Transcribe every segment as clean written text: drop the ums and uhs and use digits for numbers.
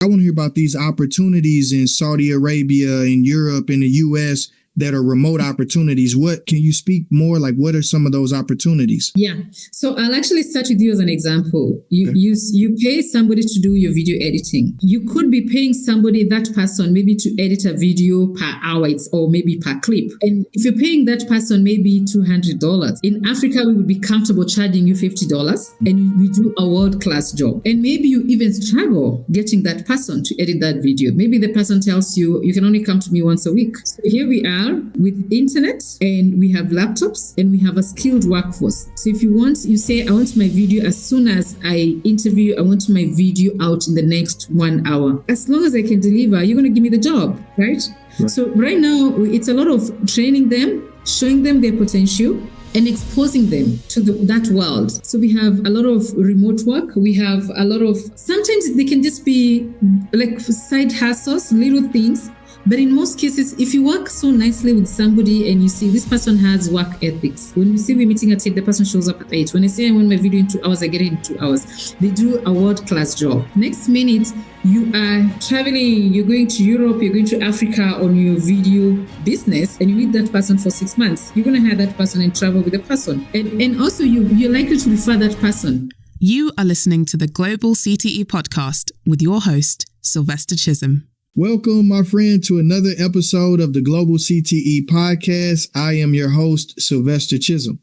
I want to hear about these opportunities in Saudi Arabia, in Europe, in the US that are remote opportunities. What can you speak more? Like, what are some of those opportunities? Yeah. So I'll actually start with you as an example. You pay somebody to do your video editing. You could be paying somebody, that person, maybe to edit a video per hour or maybe per clip. And if you're paying that person maybe $200, in Africa, we would be comfortable charging you $50 and we do a world-class job. And maybe you even struggle getting that person to edit that video. Maybe the person tells you, you can only come to me once a week. So here we are with internet, and we have laptops, and we have a skilled workforce. So if you say, I want my video as soon as I interview, I want my video out in the next 1 hour. As long as I can deliver, you're going to give me the job, right? So right now, it's a lot of training them, showing them their potential, and exposing them to that world. So we have a lot of remote work. We have a lot of, sometimes they can just be like side hustles, little things. But in most cases, if you work so nicely with somebody and you see this person has work ethics, when we say we're meeting at 8, the person shows up at 8. When I say I want my video in 2 hours, I get it in 2 hours. They do a world-class job. Next minute, you are traveling, you're going to Europe, you're going to Africa on your video business, and you need that person for 6 months. You're going to hire that person and travel with the person. And also, you're likely to refer that person. You are listening to the Global CTE podcast with your host, Sylvester Chisom. Welcome, my friend, to another episode of the Global CTE podcast. I am your host, Sylvester Chisom.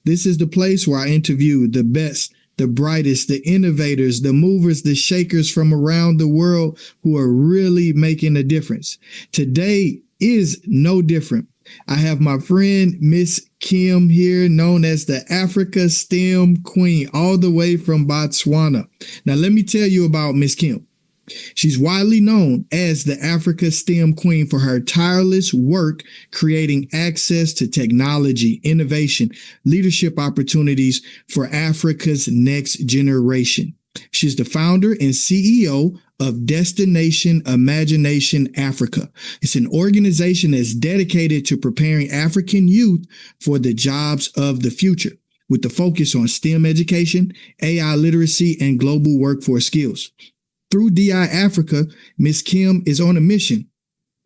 This is the place where I interview the best, the brightest, the innovators, the movers, the shakers from around the world who are really making a difference. Today is no different. I have my friend, Miss Kim here, known as the Africa STEM Queen, all the way from Botswana. Now, let me tell you about Miss Kim. She's widely known as the Africa STEM Queen for her tireless work creating access to technology, innovation, leadership opportunities for Africa's next generation. She's the founder and CEO of Destination Imagination Africa. It's an organization that's dedicated to preparing African youth for the jobs of the future, with the focus on STEM education, AI literacy, and global workforce skills. Through DI Africa, Ms. Kim is on a mission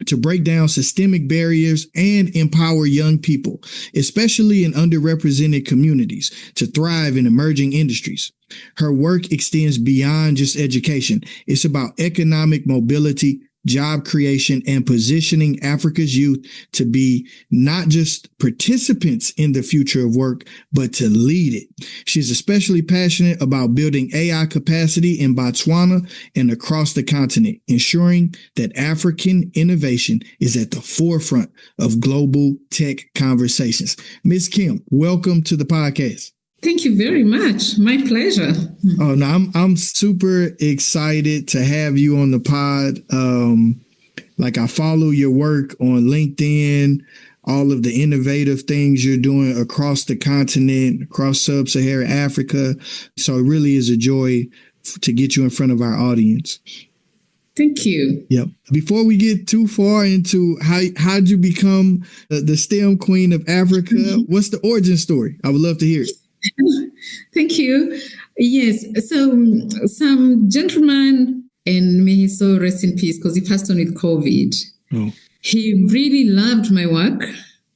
to break down systemic barriers and empower young people, especially in underrepresented communities, to thrive in emerging industries. Her work extends beyond just education. It's about economic mobility, job creation, and positioning Africa's youth to be not just participants in the future of work, but to lead it. She's especially passionate about building AI capacity in Botswana and across the continent, ensuring that African innovation is at the forefront of global tech conversations. Ms. Kim, welcome to the podcast. Thank you very much. My pleasure. Oh, no, I'm super excited to have you on the pod. I follow your work on LinkedIn, all of the innovative things you're doing across the continent, across sub-Saharan Africa. So it really is a joy to get you in front of our audience. Thank you. Yep. Before we get too far into how'd you become the STEM Queen of Africa, what's the origin story? I would love to hear it. Thank you. Yes. So some gentleman, and may his soul rest in peace because he passed on with COVID. Oh. He really loved my work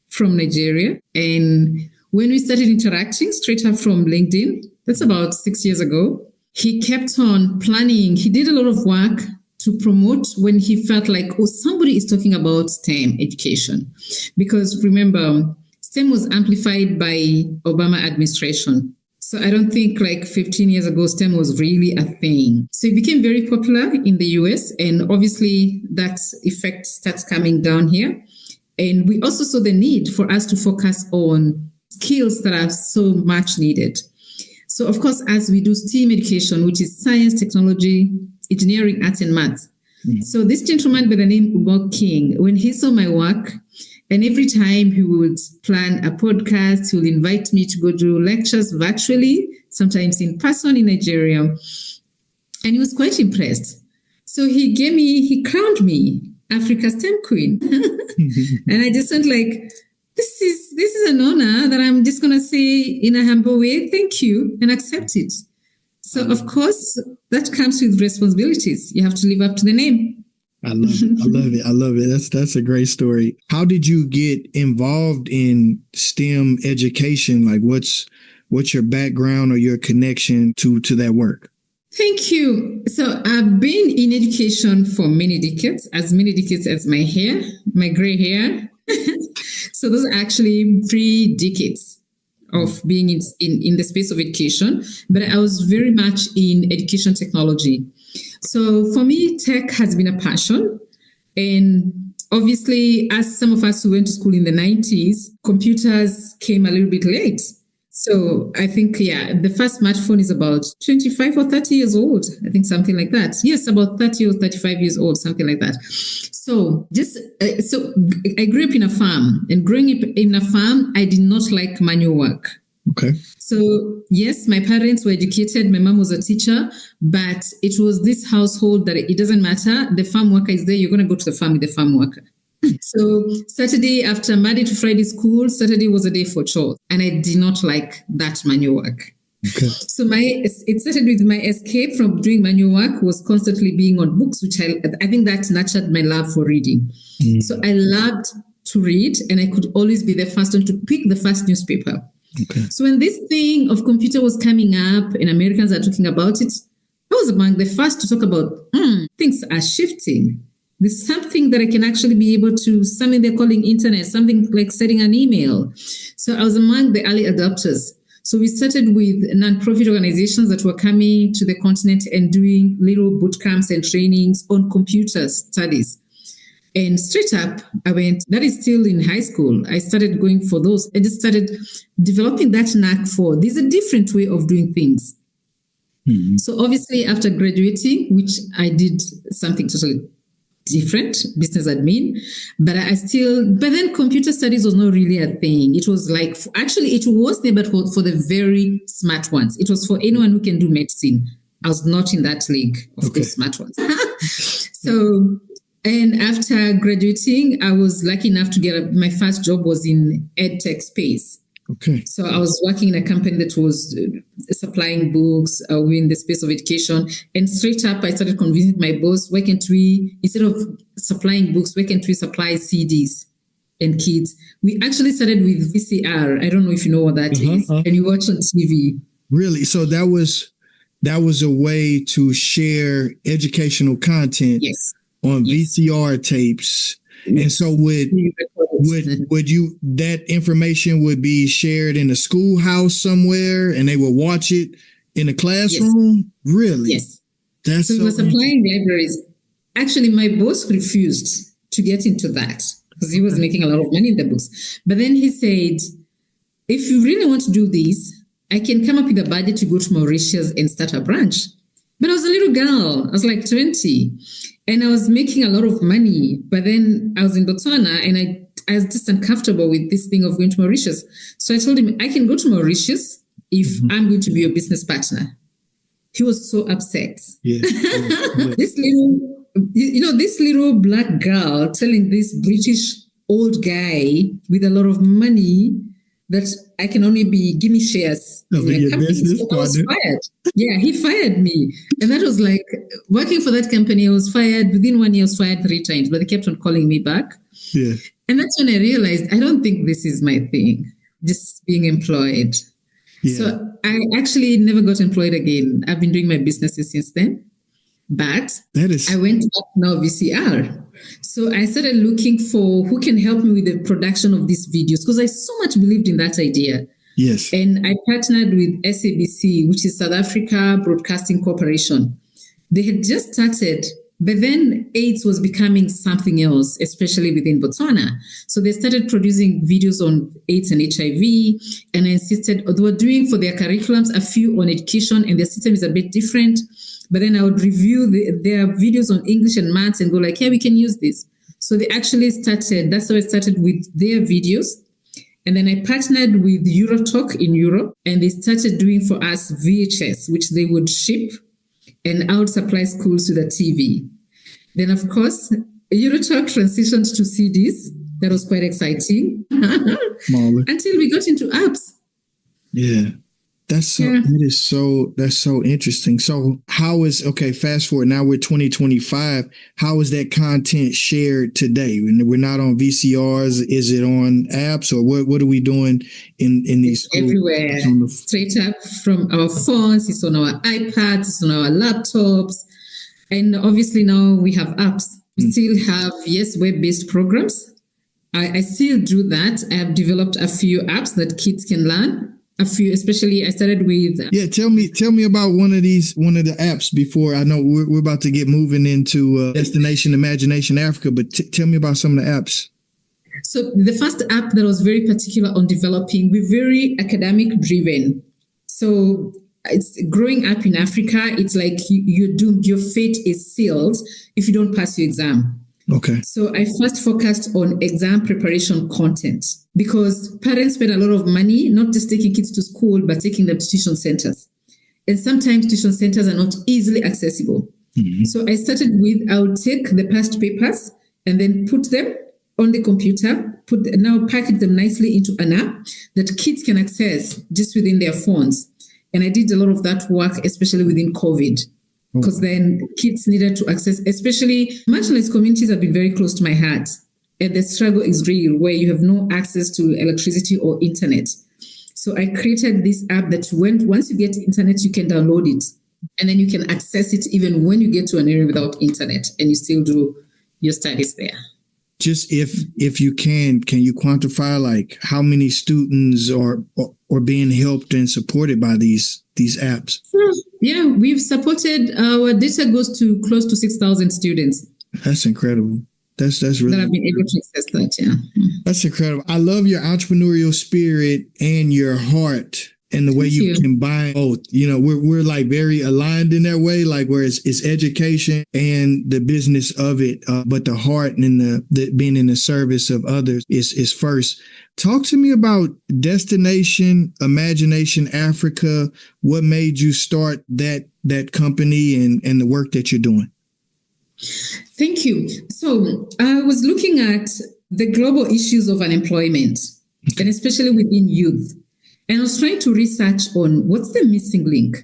from Nigeria. And when we started interacting straight up from LinkedIn, that's about 6 years ago, he kept on planning. He did a lot of work to promote when he felt like, somebody is talking about STEM education. Because remember, STEM was amplified by Obama administration. So I don't think 15 years ago, STEM was really a thing. So it became very popular in the US, and obviously that effect starts coming down here. And we also saw the need for us to focus on skills that are so much needed. So of course, as we do STEAM education, which is science, technology, engineering, arts, and maths. Mm-hmm. So this gentleman by the name of King, when he saw my work, and every time he would plan a podcast, he would invite me to go do lectures virtually, sometimes in person in Nigeria. And he was quite impressed. So he crowned me Africa STEM Queen. And I just went this is an honor that I'm just going to say in a humble way, thank you, and accept it. So, of course, that comes with responsibilities. You have to live up to the name. I love it. I love it. I love it. That's a great story. How did you get involved in STEM education? Like what's your background or your connection to that work? Thank you. So I've been in education for many decades as my hair, my gray hair. So those are actually 3 decades of being in the space of education. But I was very much in education technology. So for me, tech has been a passion. And obviously, as some of us who went to school in the 90s, computers came a little bit late. So I think, the first smartphone is about 25 or 30 years old. I think something like that. Yes, about 30 or 35 years old, something like that. So so I grew up in a farm, and growing up in a farm, I did not like manual work. Okay. So yes, my parents were educated. My mom was a teacher, but it was this household that it doesn't matter. The farm worker is there. You're going to go to the farm with the farm worker. So Saturday after Monday to Friday school, Saturday was a day for chores. And I did not like that manual work. Okay. So it started with my escape from doing manual work was constantly being on books, which I think that nurtured my love for reading. So I loved to read, and I could always be the first one to pick the first newspaper. Okay. So when this thing of computer was coming up and Americans are talking about it, I was among the first to talk about things are shifting. There's something that I can actually be able to, something they're calling internet, something like sending an email. So I was among the early adopters. So we started with nonprofit organizations that were coming to the continent and doing little boot camps and trainings on computer studies. And straight up, I went, that is still in high school. I started going for those. I just started developing that knack for, there's a different way of doing things. So obviously after graduating, which I did something totally different, business admin, but then computer studies was not really a thing. It was like, actually it was there, but for the very smart ones. It was for anyone who can do medicine. I was not in that league of the smart ones. So, and after graduating, I was lucky enough to get my first job was in ed tech space. Okay. So I was working in a company that was supplying books in the space of education. And straight up, I started convincing my boss, why can't we, instead of supplying books, why can't we supply CDs and kids? We actually started with VCR. I don't know if you know what that is. And you watch on TV. Really? So that was a way to share educational content on VCR tapes. And so would you, that information would be shared in a schoolhouse somewhere and they would watch it in a classroom? Yes. Really? Yes. So we were supplying libraries. Actually, my boss refused to get into that because he was making a lot of money in the books. But then he said, if you really want to do this, I can come up with a budget to go to Mauritius and start a branch. But I was a little girl. I was like 20. And I was making a lot of money. But then I was in Botswana and I was just uncomfortable with this thing of going to Mauritius. So I told him, I can go to Mauritius if I'm going to be your business partner. He was so upset. Yeah. This little black girl telling this British old guy with a lot of money that I can only give me shares in my company. So I was fired. Yeah, he fired me. And that was like, working for that company, I was fired. Within 1 year, I was fired 3 times, but they kept on calling me back. Yeah. And that's when I realized, I don't think this is my thing, just being employed. Yeah. So I actually never got employed again. I've been doing my businesses since then. But I went back now VCR. So I started looking for who can help me with the production of these videos because I so much believed in that idea. Yes. And I partnered with SABC, which is South Africa Broadcasting Corporation. They had just started, but then AIDS was becoming something else, especially within Botswana. So they started producing videos on AIDS and HIV. And I insisted, they were doing for their curriculums a few on education, and their system is a bit different. But then I would review their videos on English and maths and go like, hey, we can use this. So they actually started, that's how I started with their videos. And then I partnered with Eurotalk in Europe, and they started doing for us VHS, which they would ship, and I would supply schools with a TV. Then, of course, Eurotalk transitioned to CDs. That was quite exciting. Until we got into apps. Yeah. That's so interesting. So fast forward, now we're 2025. How is that content shared today? We're not on VCRs. Is it on apps, or what are we doing in these schools? Everywhere, straight up from our phones. It's on our iPads, it's on our laptops. And obviously now we have apps. We still have, web-based programs. I still do that. I have developed a few apps that kids can learn. A few, especially I started with. Tell me about one of the apps before. I know we're about to get moving into Destination Imagination Africa, but tell me about some of the apps. So the first app that was very particular on developing, we're very academic driven. So it's growing up in Africa. It's like you're doomed. Your fate is sealed if you don't pass your exam. Okay. So I first focused on exam preparation content because parents spend a lot of money, not just taking kids to school, but taking them to tuition centers. And sometimes tuition centers are not easily accessible. Mm-hmm. So I started with, I would take the past papers and then put them on the computer, package them nicely into an app that kids can access just within their phones. And I did a lot of that work, especially within COVID. Because then kids needed to access, especially marginalized communities have been very close to my heart. And the struggle is real, where you have no access to electricity or internet. So I created this app that once you get internet, you can download it. And then you can access it even when you get to an area without internet and you still do your studies there. Just if you can you quantify like how many students are being helped and supported by these apps? Yeah, we've supported, our data goes to close to 6,000 students. That's incredible. That's really that I've been able to access that, yeah. That's incredible. I love your entrepreneurial spirit and your heart and the way you combine both. You know, we're like very aligned in that way, like where it's education and the business of it, but the heart and the being in the service of others is first. Talk to me about Destination Imagination Africa. What made you start that company and the work that you're doing? Thank you. So I was looking at the global issues of unemployment, and especially within youth. And I was trying to research on what's the missing link,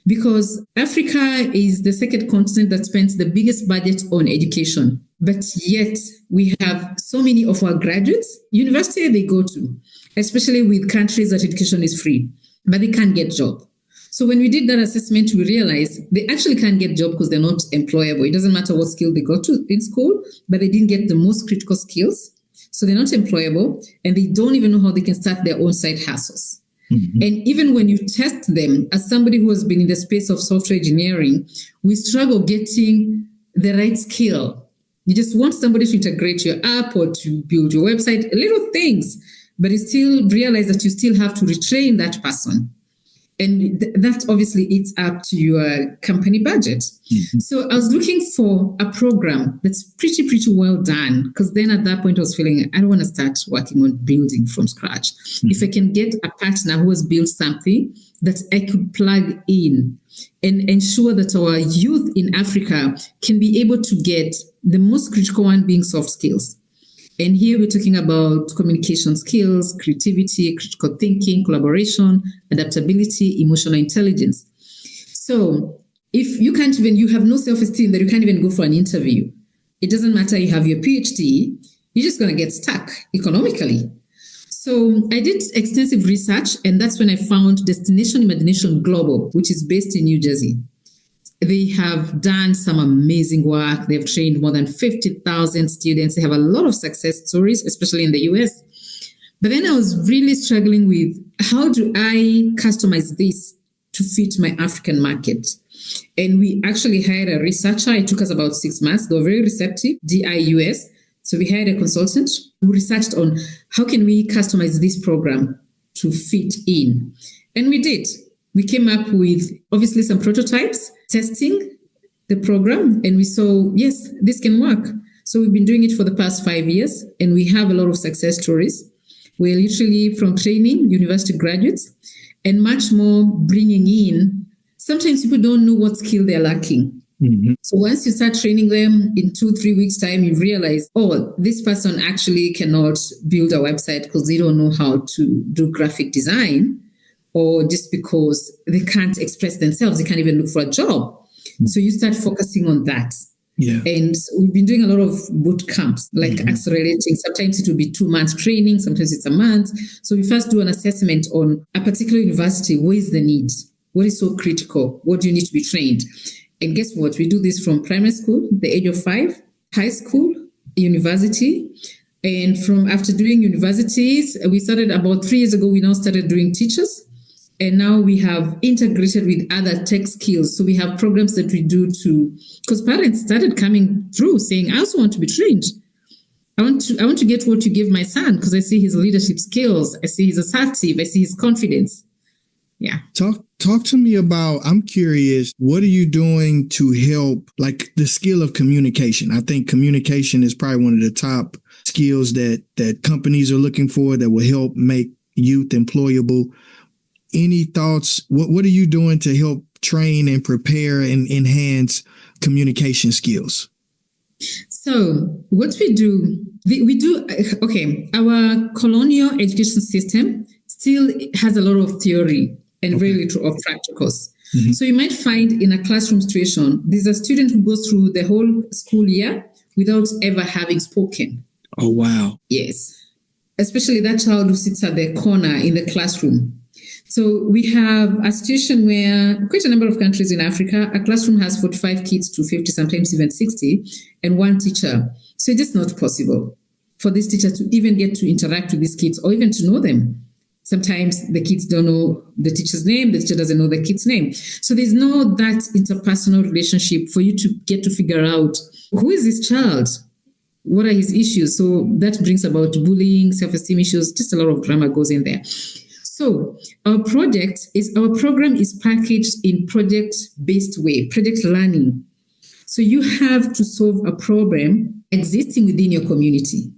because Africa is the second continent that spends the biggest budget on education. But yet we have so many of our graduates, university they go to, especially with countries that education is free, but they can't get job. So when we did that assessment, we realized they actually can't get job because they're not employable. It doesn't matter what skill they got to in school, but they didn't get the most critical skills. So they're not employable and they don't even know how they can start their own side hustles. Mm-hmm. And even when you test them, as somebody who has been in the space of software engineering, we struggle getting the right skill. You just want somebody to integrate your app or to build your website, little things, but you still realize that you still have to retrain that person. And that obviously eats up to your company budget. Mm-hmm. So I was looking for a program that's pretty well done, because then at that point I was feeling I don't want to start working on building from scratch. Mm-hmm. If I can get a partner who has built something that I could plug in and ensure that our youth in Africa can be able to get the most critical one being soft skills. And here we're talking about communication skills, creativity, critical thinking, collaboration, adaptability, emotional intelligence. So if you have no self-esteem that you can't even go for an interview, it doesn't matter you have your PhD, you're just going to get stuck economically. So I did extensive research, and that's when I found Destination Imagination Global, which is based in New Jersey. They have done some amazing work. They've trained more than 50,000 students. They have a lot of success stories, especially in the US. But then I was really struggling with how do I customize this to fit my African market? And we actually hired a researcher. It took us about 6 months. They were very receptive, DIUS. So we hired a consultant who researched on how can we customize this program to fit in. And we did. We came up with, obviously, some prototypes, testing the program, and we saw, yes, this can work. So we've been doing it for the past 5 years, and we have a lot of success stories. We're literally from training university graduates and much more bringing in. Sometimes people don't know what skill they're lacking. Mm-hmm. So once you start training them, in 2-3 weeks' time, you realize, oh, this person actually cannot build a website because they don't know how to do graphic design. or just because they can't express themselves, they can't even look for a job. So you start focusing on that. Yeah. And we've been doing a lot of boot camps, like accelerating. Sometimes it will be 2 months training, sometimes it's a month. So we first do an assessment on a particular university. Where is the need? What is so critical? What do you need to be trained? And guess what? We do this from primary school, the age of 5, high school, university. And from after doing universities, we started about 3 years ago, we now started doing teachers. And now we have integrated with other tech skills. So we have programs that we do because parents started coming through saying, I also want to be trained. I want to get what you give my son because I see his leadership skills. I see he's assertive. I see his confidence. Yeah. Talk to me about, I'm curious, what are you doing to help, like the skill of communication? I think communication is probably one of the top skills that companies are looking for that will help make youth employable. Any thoughts? What are you doing to help train and prepare and enhance communication skills? So what we do, our colonial education system still has a lot of theory and very little of practicals. So you might find in a classroom situation, there's a student who goes through the whole school year without ever having spoken. Oh, wow. Yes. Especially that child who sits at the corner in the classroom. So we have a situation where quite a number of countries in Africa, a classroom has 45 kids to 50, sometimes even 60, and one teacher. So it's just not possible for this teacher to even get to interact with these kids or even to know them. Sometimes the kids don't know the teacher's name, the teacher doesn't know the kid's name. So there's no that interpersonal relationship for you to get to figure out who is this child? What are his issues? So that brings about bullying, self-esteem issues, just a lot of drama goes in there. So our program is packaged in project-based way, project learning. So you have to solve a problem existing within your community.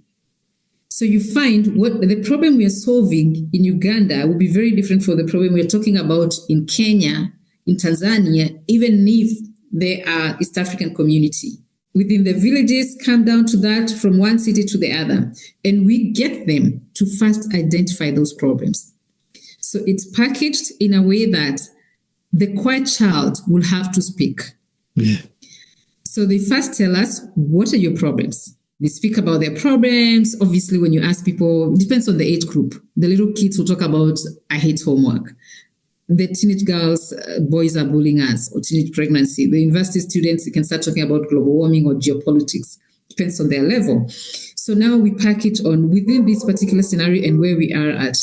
So you find what the problem we are solving in Uganda will be very different from the problem we're talking about in Kenya, in Tanzania, even if they are East African community. Within the villages, come down to that from one city to the other. And we get them to first identify those problems. So it's packaged in a way that the quiet child will have to speak. Yeah. So they first tell us, what are your problems? They speak about their problems. Obviously, when you ask people, it depends on the age group. The little kids will talk about, I hate homework. The teenage girls, boys are bullying us, or teenage pregnancy. The university students, they can start talking about global warming or geopolitics. Depends on their level. So now we package on within this particular scenario and where we are at.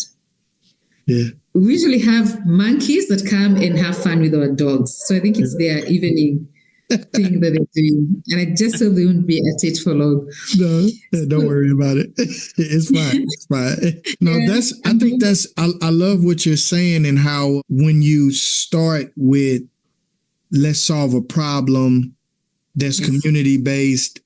Yeah. We usually have monkeys that come and have fun with our dogs. So I think it's their evening thing that they're doing. And I just hope they won't be at it for long. No, don't worry about it. It's fine. It's fine. No, yeah, I love what you're saying and how when you start with, let's solve a problem that's community based.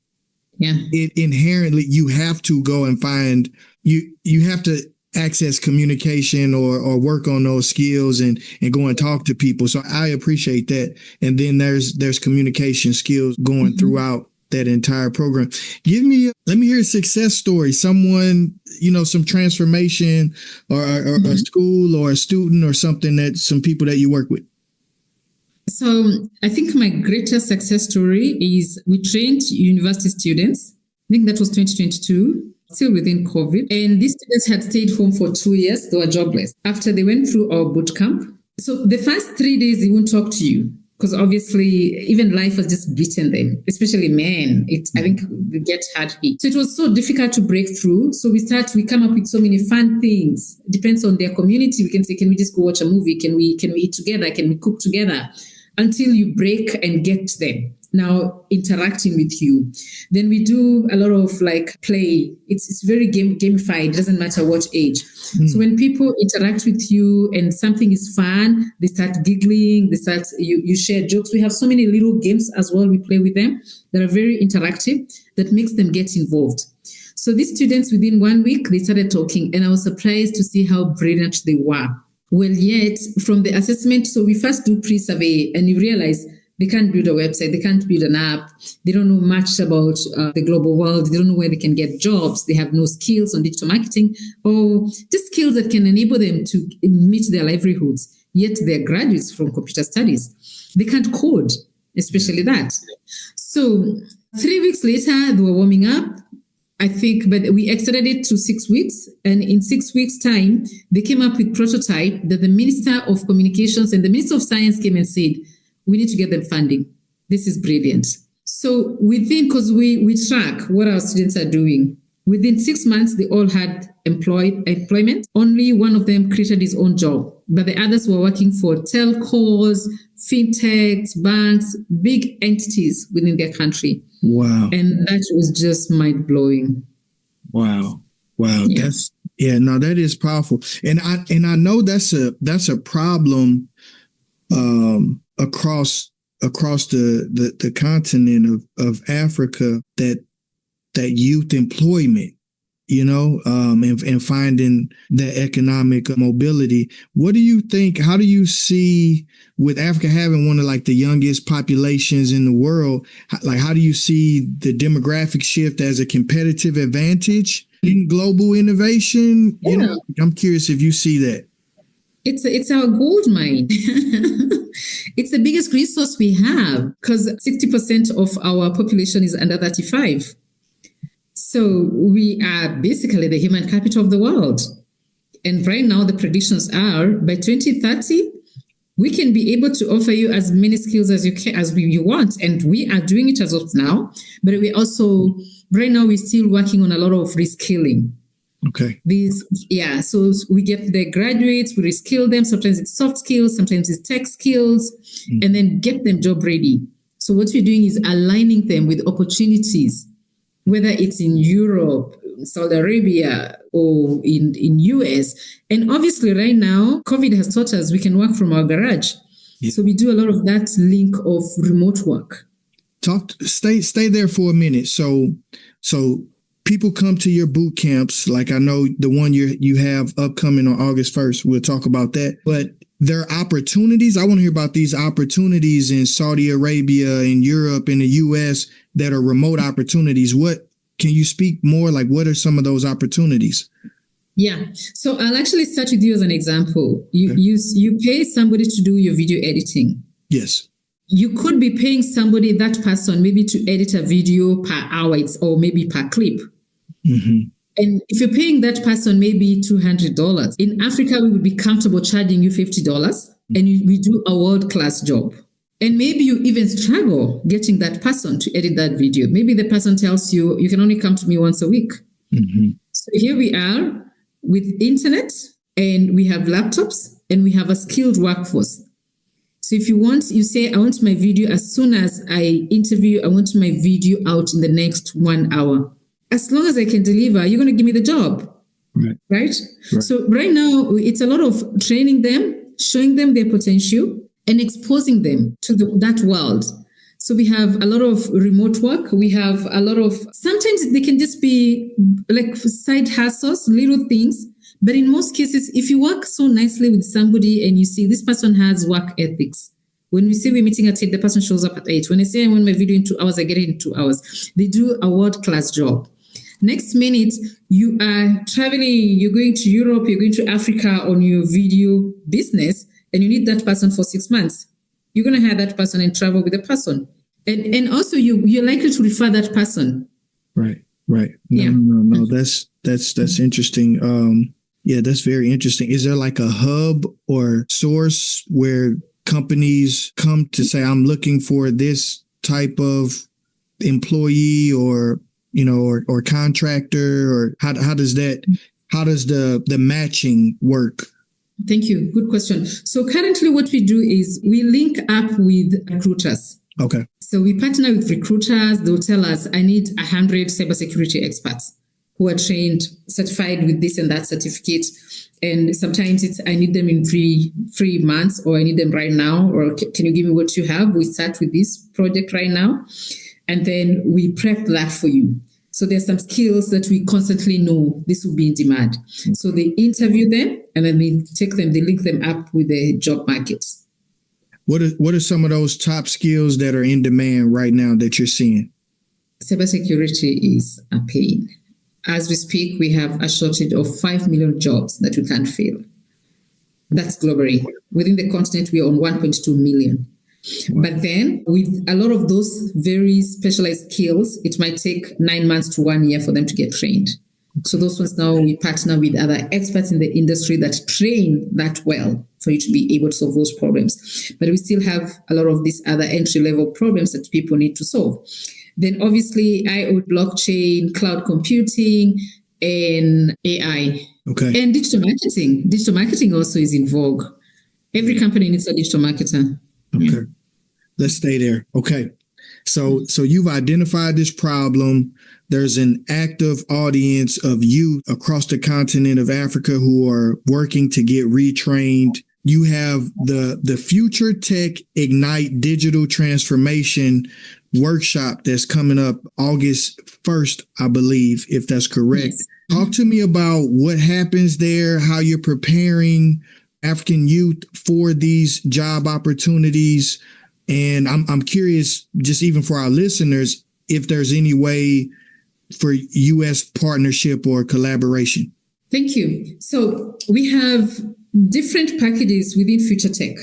Yeah. It inherently, you have to go and find, you have to access communication or work on those skills and go and talk to people. So I appreciate that. And then there's communication skills going throughout that entire program. Let me hear a success story. Someone, some transformation or a school or a student or something some people that you work with. So I think my greatest success story is we trained university students. I think that was 2022. Still within COVID. And these students had stayed home for 2 years. They were jobless. After they went through our boot camp. So the first 3 days, they won't talk to you because obviously even life has just beaten them, especially men. I think they get hard hit. So it was so difficult to break through. So we come up with so many fun things. It depends on their community. We can say, can we just go watch a movie? Can we eat together? Can we cook together? Until you break and get them now interacting with you. Then we do a lot of like play. It's very gamified. It doesn't matter what age. So when people interact with you and something is fun, they start giggling, you share jokes. We have so many little games as well. We play with them that are very interactive that makes them get involved. So these students within 1 week, they started talking and I was surprised to see how brilliant they were. Well, yet from the assessment, so we first do pre-survey and you realize They can't build a website. They can't build an app. They don't know much about the global world. They don't know where they can get jobs. They have no skills on digital marketing or just skills that can enable them to meet their livelihoods. Yet they're graduates from computer studies. They can't code, especially that. So 3 weeks later, they were warming up. I think, but we extended it to 6 weeks. And in 6 weeks' time, they came up with prototype that the Minister of Communications and the Minister of Science came and said, we need to get them funding. This is brilliant. So because we track what our students are doing. Within 6 months, they all had employment. Only one of them created his own job, but the others were working for telcos, fintechs, banks, big entities within their country. Wow. And that was just mind-blowing. Wow. Yeah. That is powerful. And I know that's a problem across the continent of Africa, that youth employment, and finding that economic mobility. What do you think? How do you see, with Africa having one of the youngest populations in the world, how do you see the demographic shift as a competitive advantage in global innovation? Yeah. I'm curious if you see that. It's our gold mine. It's the biggest resource we have because 60% of our population is under 35. So we are basically the human capital of the world. And right now, the predictions are by 2030, we can be able to offer you as many skills as you want. And we are doing it as of now. But we also, right now, we're still working on a lot of reskilling. Okay. So we get the graduates, we reskill them. Sometimes it's soft skills, sometimes it's tech skills, and then get them job ready. So what we're doing is aligning them with opportunities, whether it's in Europe, Saudi Arabia, or in US. And obviously right now, COVID has taught us we can work from our garage. Yeah. So we do a lot of that link of remote work. Stay there for a minute. So people come to your boot camps, like I know the one you have upcoming on August 1st. We'll talk about that. But there are opportunities. I want to hear about these opportunities in Saudi Arabia, in Europe, in the US that are remote opportunities. What can you speak more? What are some of those opportunities? Yeah. So I'll actually start with you as an example. You pay somebody to do your video editing. Yes. You could be paying that person maybe to edit a video per hour or maybe per clip. Mm-hmm. And if you're paying that person maybe $200, in Africa, we would be comfortable charging you $50 and we do a world-class job. And maybe you even struggle getting that person to edit that video. Maybe the person tells you, you can only come to me once a week. Mm-hmm. So here we are with internet and we have laptops and we have a skilled workforce. So if you say, I want my video as soon as I interview, I want my video out in the next 1 hour. As long as I can deliver, you're going to give me the job. Right? So right now, it's a lot of training them, showing them their potential, and exposing them to that world. So we have a lot of remote work. We have a lot of, sometimes they can just be side hustles, little things. But in most cases, if you work so nicely with somebody and you see this person has work ethics, when we say we're meeting at 8, the person shows up at 8. When I say I want my video in 2 hours, I get it in 2 hours. They do a world-class job. Next minute, you are traveling, you're going to Europe, you're going to Africa on your video business, and you need that person for 6 months. You're going to hire that person and travel with the person. And also you're likely to refer that person. Right. No, that's interesting. That's very interesting. Is there a hub or source where companies come to say, I'm looking for this type of employee or contractor, or how does the matching work? Thank you. Good question. So currently what we do is we link up with recruiters. Okay. So we partner with recruiters. They'll tell us, I need 100 cybersecurity experts who are trained, certified with this and that certificate. And sometimes I need them in 3 months, or I need them right now, or can you give me what you have? We start with this project right now. And then we prep that for you. So there's some skills that we constantly know this will be in demand. So they interview them and then they link them up with the job markets. What are some of those top skills that are in demand right now that you're seeing? Cybersecurity is a pain. As we speak, we have a shortage of 5 million jobs that we can't fill. That's globally. Within the continent, we are on 1.2 million. Wow. But then with a lot of those very specialized skills, it might take 9 months to 1 year for them to get trained. So those ones now we partner with other experts in the industry that train that well for you to be able to solve those problems. But we still have a lot of these other entry-level problems that people need to solve. Then obviously IoT, blockchain, cloud computing, and AI. Okay. And digital marketing. Digital marketing also is in vogue. Every company needs a digital marketer. Okay. Yeah. Let's stay there. Okay. So you've identified this problem. There's an active audience of youth across the continent of Africa who are working to get retrained. You have the Future Tech Ignite Digital Transformation workshop that's coming up August 1st, I believe, if that's correct. Yes. Talk to me about what happens there, how you're preparing African youth for these job opportunities. And I'm curious, just even for our listeners, if there's any way for U.S. partnership or collaboration. Thank you. So we have different packages within Future Tech.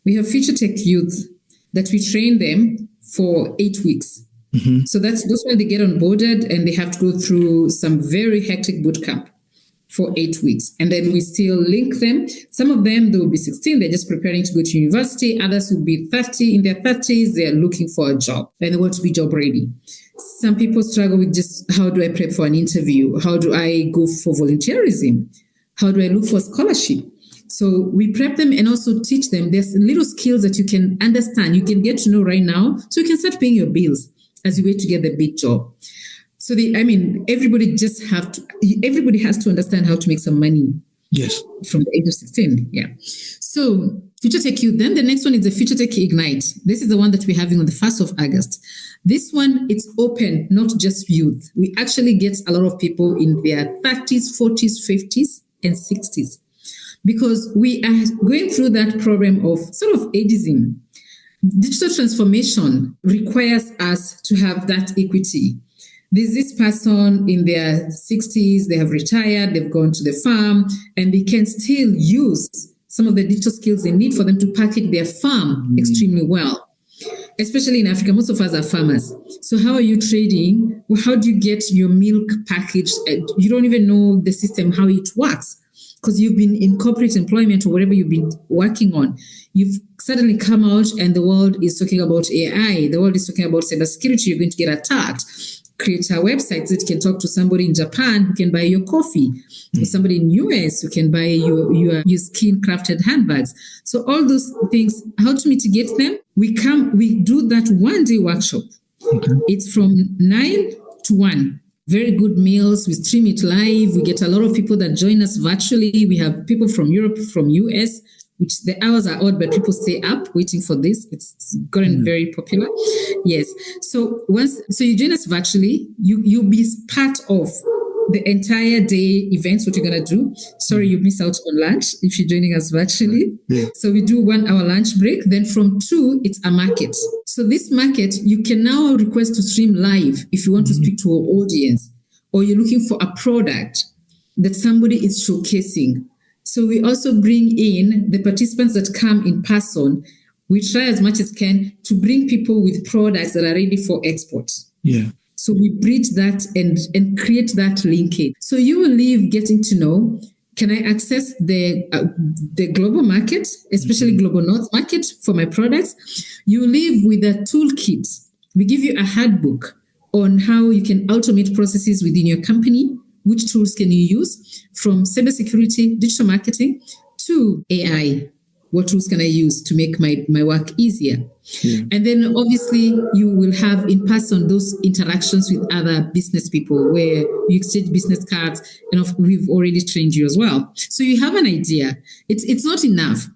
We have Future Tech Youth that we train them for 8 weeks. Mm-hmm. So that's why they get onboarded and they have to go through some very hectic boot camp for 8 weeks. And then we still link them. Some of them, they will be 16. They're just preparing to go to university. Others will be 30. In their 30s, they're looking for a job and they want to be job ready. Some people struggle with just how do I prep for an interview? How do I go for volunteerism? How do I look for scholarship? So we prep them and also teach them. There's little skills that you can understand, you can get to know right now, so you can start paying your bills as you wait to get the big job. So everybody has to understand how to make some money. Yes. From the age of 16. Yeah. So Future Tech Youth. Then the next one is the Future Tech Ignite. This is the one that we're having on the 1st of August. This one, it's open, not just youth. We actually get a lot of people in their 30s, 40s, 50s, and 60s. Because we are going through that problem of sort of ageism. Digital transformation requires us to have that equity. There's this person in their 60s, they have retired, they've gone to the farm, and they can still use some of the digital skills they need for them to package their farm extremely well. Especially in Africa, most of us are farmers. So how are you trading? How do you get your milk packaged? You don't even know the system, how it works, because you've been in corporate employment or whatever you've been working on. You've suddenly come out and the world is talking about AI. The world is talking about cybersecurity. You're going to get attacked. Create a website that can talk to somebody in Japan who can buy your coffee, or somebody in US who can buy your skin crafted handbags. So all those things, how to mitigate them? We do that 1-day workshop. Okay. It's from 9 to 1. Very good meals. We stream it live. We get a lot of people that join us virtually. We have people from Europe, from US, which the hours are odd, but people stay up waiting for this. It's gotten very popular. Yes. So you join us virtually, you'll be part of the entire day events, what you're going to do. Sorry, you miss out on lunch if you're joining us virtually. Yeah. So we do 1 hour lunch break. Then from 2, it's a market. So this market, you can now request to stream live if you want to speak to our audience, or you're looking for a product that somebody is showcasing. So we also bring in the participants that come in person. We try as much as can to bring people with products that are ready for export. Yeah. So we bridge that and create that linkage. So you will leave getting to know, can I access the global market, especially global North market for my products? You leave with a toolkit. We give you a handbook on how you can automate processes within your company. Which tools can you use, from cybersecurity, digital marketing, to AI? What tools can I use to make my work easier? Yeah. And then obviously you will have in person those interactions with other business people where you exchange business cards, and we've already trained you as well. So you have an idea. It's not enough,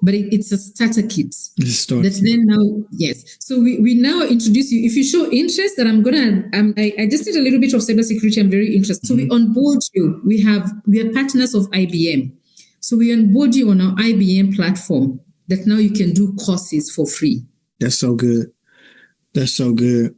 but it's a starter kit. That's then now, yes. So we now introduce you. If you show interest, that I just did a little bit of cybersecurity. I'm very interested. So we onboard you. We are partners of IBM. So we onboard you on our IBM platform. that now you can do courses for free. That's so good. That's so good.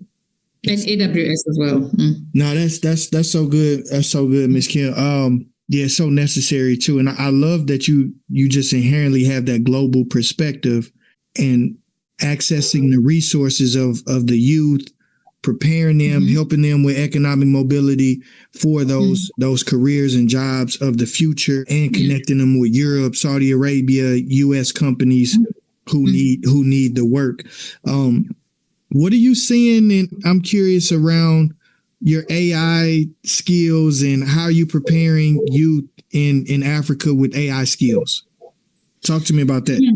And AWS as well. No, that's so good. That's so good, Ms. Kim. Yeah, so necessary too. And I love that you just inherently have that global perspective and accessing the resources of the youth, preparing them, helping them with economic mobility for those careers and jobs of the future, and connecting them with Europe, Saudi Arabia, US companies who need the work. What are you seeing? And I'm curious around your AI skills and how you preparing youth in Africa with AI skills. Talk to me about that. Yeah.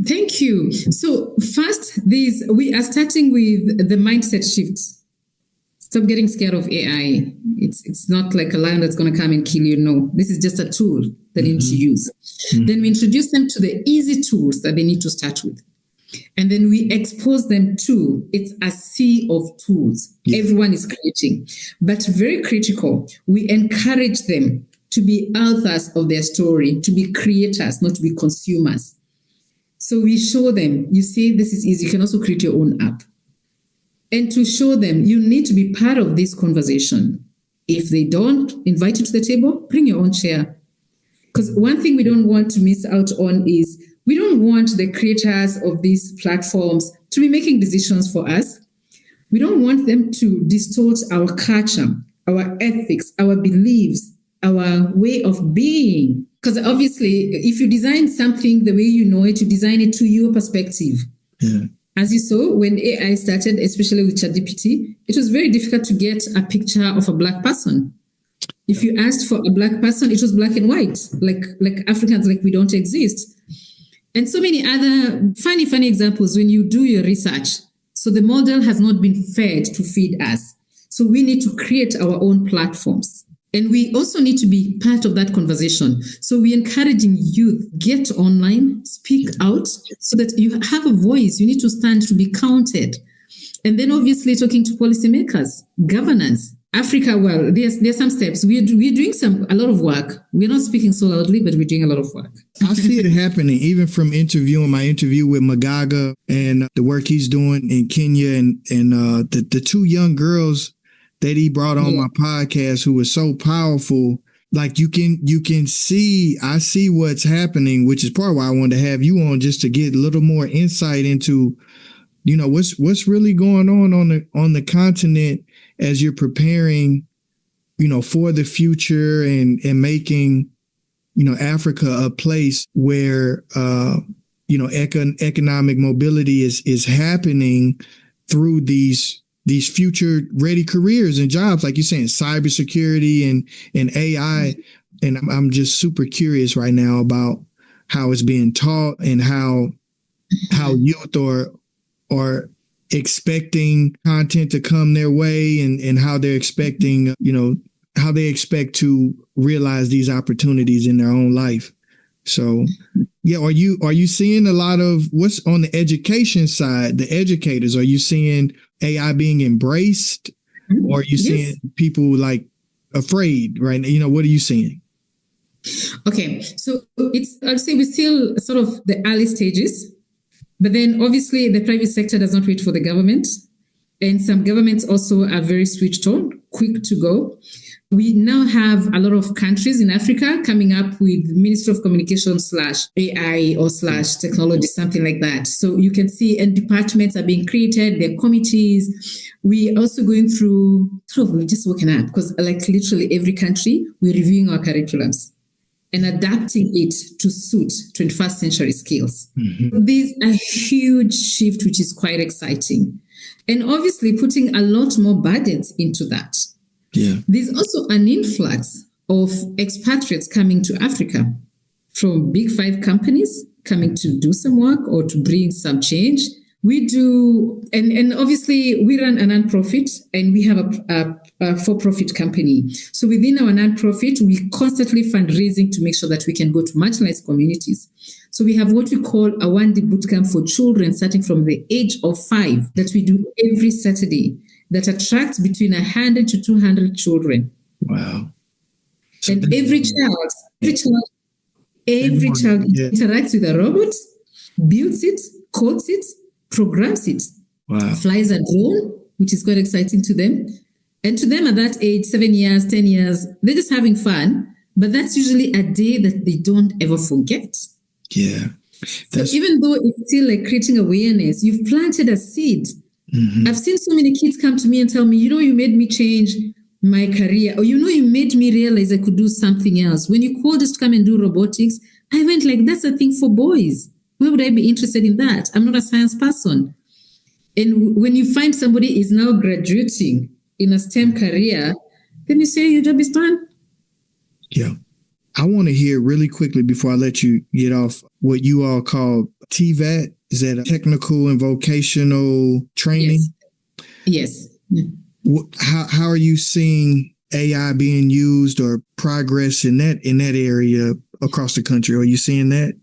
Thank you. So first, we are starting with the mindset shift. Stop getting scared of AI. It's not like a lion that's going to come and kill you. No, this is just a tool that they need to use. Then we introduce them to the easy tools that they need to start with. And then we expose them to, it's a sea of tools. Everyone is creating, but very critical. We encourage them to be authors of their story, to be creators, not to be consumers. So we show them, you see, this is easy. You can also create your own app. And to show them, you need to be part of this conversation. If they don't invite you to the table, bring your own chair. Because one thing we don't want to miss out on is we don't want the creators of these platforms to be making decisions for us. We don't want them to distort our culture, our ethics, our beliefs, our way of being. Because obviously, if you design something the way you know it, you design it to your perspective. Yeah. As you saw, when AI started, especially with ChatGPT, it was very difficult to get a picture of a Black person. If you asked for a Black person, it was black and white, like Africans, like we don't exist. And so many other funny examples when you do your research. So the model has not been fed to feed us. So we need to create our own platforms. And we also need to be part of that conversation. So we're encouraging youth, get online, speak out so that you have a voice. You need to stand to be counted. And then obviously talking to policymakers, governance. Africa, well, there's some steps. We're doing a lot of work. We're not speaking so loudly, but we're doing a lot of work. I see it happening, even from my interview with Magaga and the work he's doing in Kenya and the two young girls that he brought on my podcast who were so powerful. Like you can see, I see what's happening, which is part of why I wanted to have you on, just to get a little more insight into, what's really going on the continent as you're preparing, for the future and making, Africa a place where, economic mobility is happening through these future ready careers and jobs, like you're saying, cybersecurity and AI. And I'm just super curious right now about how it's being taught and how youth are expecting content to come their way and how they're expecting, how they expect to realize these opportunities in their own life. So, yeah, are you seeing a lot of what's on the education side, the educators? Are you seeing AI being embraced, or are you seeing people like afraid right now? What are you seeing? Okay, so I'd say we're still sort of the early stages. But then obviously the private sector does not wait for the government. And some governments also are very switched on, quick to go. We now have a lot of countries in Africa coming up with Ministry of Communication /AI or /technology, something like that. So you can see, and departments are being created, there are committees. We're also going through, we're just working up, because like literally every country, we're reviewing our curriculums and adapting it to suit 21st century skills. There's a huge shift, which is quite exciting. And obviously putting a lot more burdens into that. Yeah. There's also an influx of expatriates coming to Africa from big 5 companies coming to do some work or to bring some change. We do, and obviously we run a nonprofit and we have a for-profit company. So within our nonprofit, we constantly fundraising to make sure that we can go to marginalized communities. So we have what we call a 1-day bootcamp for children starting from the age of 5 that we do every Saturday that attracts between 100 to 200 children. Wow. So and every child interacts with a robot. builds it, codes it, programs it, Wow. flies a drone, which is quite exciting to them. And to them at that age, 7 years, 10 years, they're just having fun. But that's usually a day that they don't ever forget. Yeah. So even though it's still like creating awareness, you've planted a seed. Mm-hmm. I've seen so many kids come to me and tell me, you made me change my career, or you made me realize I could do something else. When you called us to come and do robotics, I went like, that's a thing for boys. Why would I be interested in that? I'm not a science person. And when you find somebody is now graduating in a STEM career, then you say your job is done. Yeah. I want to hear really quickly before I let you get off what you all call TVET. Is that a technical and vocational training? Yes. How are you seeing AI being used or progress in that area across the country? Are you seeing that?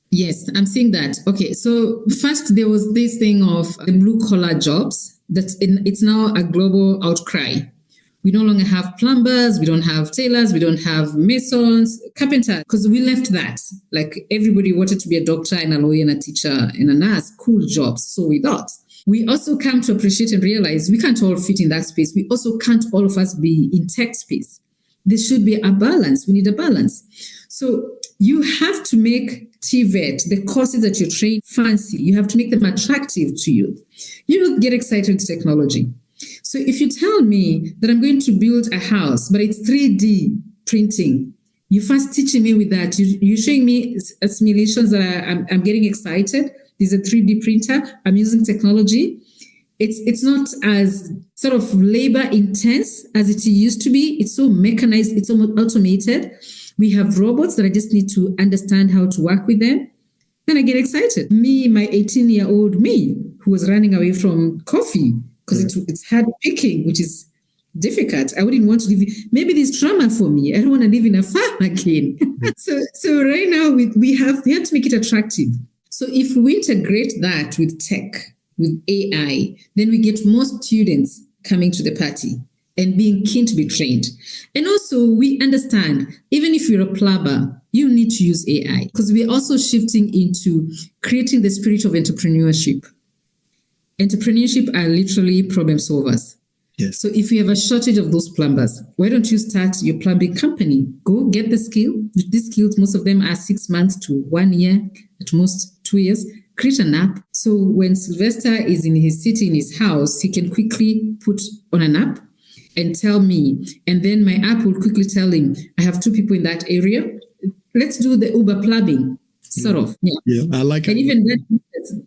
Yes, I'm seeing that. Okay, so first there was this thing of the blue collar jobs it's now a global outcry. We no longer have plumbers, we don't have tailors, we don't have masons, carpenters, because we left that. Like everybody wanted to be a doctor and a lawyer and a teacher and a nurse, cool jobs. So we thought. We also come to appreciate and realize we can't all fit in that space. We also can't all of us be in tech space. There should be a balance. We need a balance. So you have to make TVET, the courses that you train, fancy. You have to make them attractive to you. You don't get excited with technology. So if you tell me that I'm going to build a house, but it's 3D printing, you first teaching me with that. You're showing me simulations that I'm getting excited. There's a 3D printer. I'm using technology. It's not as sort of labor intense as it used to be. It's so mechanized. It's almost automated. We have robots that I just need to understand how to work with them. Then I get excited. Me, my 18-year-old me, who was running away from coffee because it's hard picking, which is difficult. I wouldn't want to live. Maybe there's trauma for me. I don't want to live in a farm again. So right now we have to make it attractive. So if we integrate that with tech, with AI, then we get more students coming to the party and being keen to be trained. And also we understand, even if you're a plumber, you need to use AI because we're also shifting into creating the spirit of entrepreneurship. Entrepreneurship are literally problem solvers. Yes. So if you have a shortage of those plumbers, why don't you start your plumbing company? Go get the skill. These skills, most of them are 6 months to 1 year, at most 2 years. Create an app. So when Sylvester is in his city, in his house, he can quickly put on an app and tell me. And then my app will quickly tell him, I have 2 people in that area. Let's do the Uber plumbing, sort of. Yeah, I like it. And even that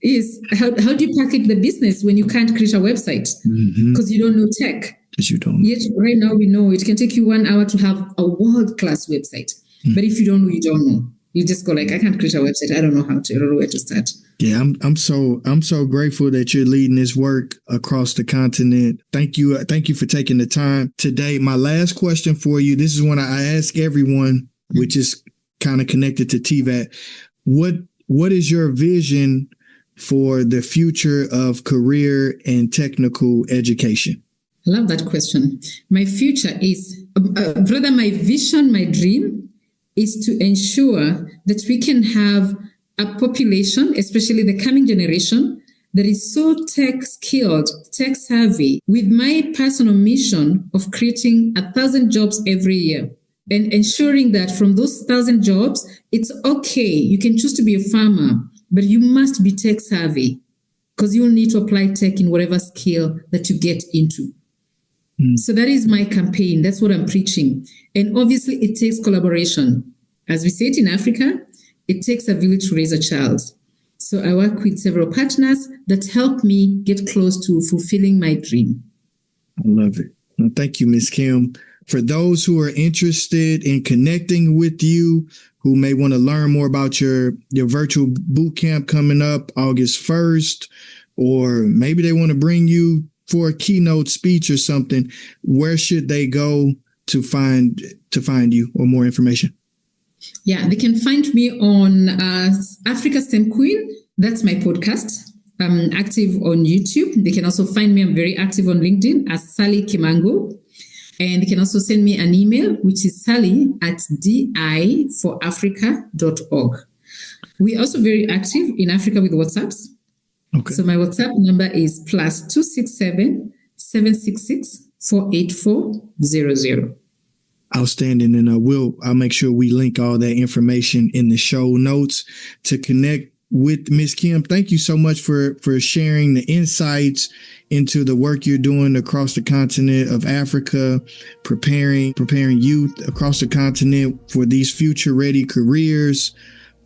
is, how do you package the business when you can't create a website? Because you don't know tech. Because you don't. Yet right now we know it can take you 1 hour to have a world-class website. But if you don't know, you don't know. You just go like, I can't create a website. I don't know how to. I don't know where to start. Yeah, I'm so grateful that you're leading this work across the continent. Thank you for taking the time today. My last question for you. This is one I ask everyone, which is kind of connected to TVET. What is your vision for the future of career and technical education? I love that question. My future is, rather my vision, my dream is to ensure that we can have a population, especially the coming generation, that is so tech skilled, tech savvy, with my personal mission of creating 1,000 jobs every year and ensuring that from those 1,000 jobs, it's okay. You can choose to be a farmer, but you must be tech savvy because you'll need to apply tech in whatever skill that you get into. So that is my campaign. That's what I'm preaching. And obviously it takes collaboration. As we say it in Africa, it takes a village to raise a child. So I work with several partners that help me get close to fulfilling my dream. I love it. Well, thank you, Ms. Kim. For those who are interested in connecting with you, who may want to learn more about your virtual boot camp coming up August 1st, or maybe they want to bring you for a keynote speech or something, where should they go to find you or more information? Yeah, they can find me on Africa STEM Queen. That's my podcast. I'm active on YouTube. They can also find me. I'm very active on LinkedIn as Sally Kimangu. And they can also send me an email, which is sally@diforafrica.org. We're also very active in Africa with WhatsApps. Okay. So my WhatsApp number is +267 766 48400. Outstanding. And I'll make sure we link all that information in the show notes to connect with Ms. Kim. Thank you so much for sharing the insights into the work you're doing across the continent of Africa, preparing youth across the continent for these future ready careers,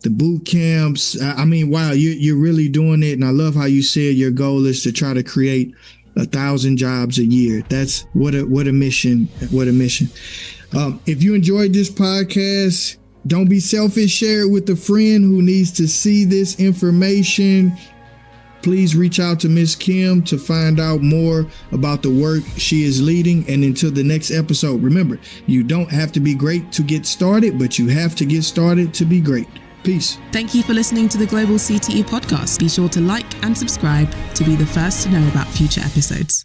the boot camps. I mean, wow, you're really doing it. And I love how you said your goal is to try to create 1,000 jobs a year. That's what a mission. What a mission. If you enjoyed this podcast, don't be selfish. Share it with a friend who needs to see this information. Please reach out to Ms. Kim to find out more about the work she is leading. And until the next episode, remember, you don't have to be great to get started, but you have to get started to be great. Peace. Thank you for listening to the Global CTE podcast. Be sure to like and subscribe to be the first to know about future episodes.